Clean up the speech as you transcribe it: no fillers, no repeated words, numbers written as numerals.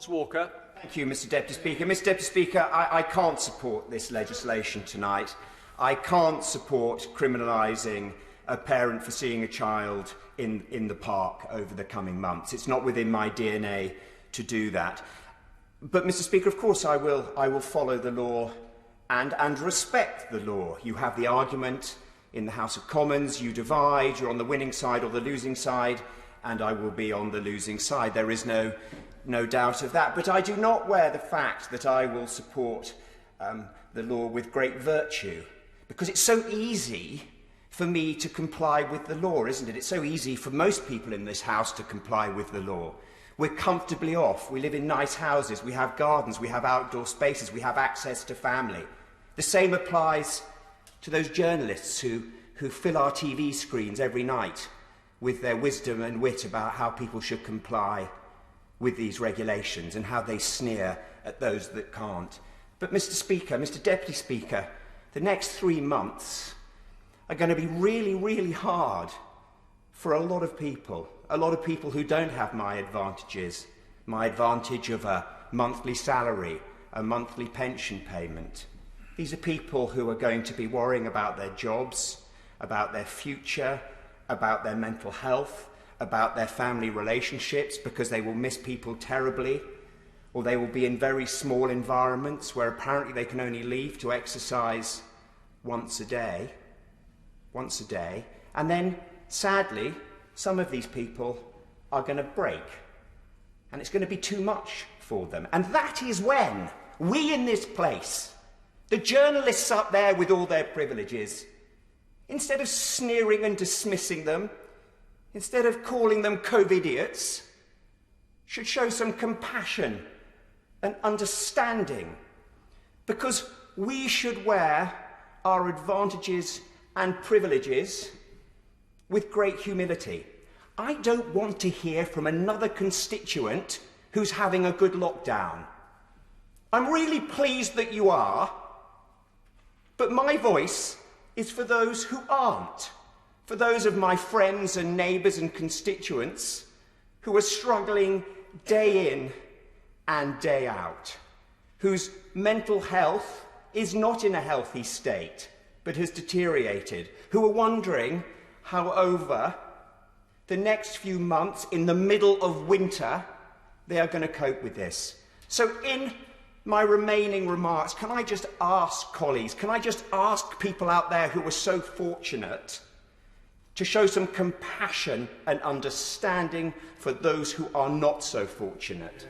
Walker. Thank you, Mr Deputy Speaker. Mr Deputy Speaker, I can't support this legislation tonight. I can't support criminalising a parent for seeing a child in the park over the coming months. It's not within my DNA to do that. But, Mr Speaker, of course I will follow the law and respect the law. You have the argument in the House of Commons, you divide, you're on the winning side or the losing side, and I will be on the losing side. There is no doubt of that. But I do not wear the fact that I will support the law with great virtue, because it's so easy for me to comply with the law, isn't it? It's so easy for most people in this House to comply with the law. We're comfortably off. We live in nice houses. We have gardens. We have outdoor spaces. We have access to family. The same applies to those journalists who fill our TV screens every night with their wisdom and wit about how people should comply with these regulations and how they sneer at those that can't. But, Mr Speaker, Mr Deputy Speaker, the next 3 months are going to be really, really hard for a lot of people who don't have my advantages, my advantage of a monthly salary, a monthly pension payment. These are people who are going to be worrying about their jobs, about their future, about their mental health, about their family relationships, because they will miss people terribly, or they will be in very small environments where apparently they can only leave to exercise once a day, and then, sadly, some of these people are going to break, and it's going to be too much for them. And that is when we in this place, the journalists up there with all their privileges, instead of sneering and dismissing them, instead of calling them COVIDiots, should show some compassion and understanding, because we should wear our advantages and privileges with great humility. I don't want to hear from another constituent who's having a good lockdown. I'm really pleased that you are, but my voice is for those who aren't, for those of my friends and neighbours and constituents who are struggling day in and day out, whose mental health is not in a healthy state but has deteriorated, who are wondering how over the next few months in the middle of winter they are going to cope with this. So in my remaining remarks, can I just ask colleagues, can I just ask people out there who are so fortunate to show some compassion and understanding for those who are not so fortunate?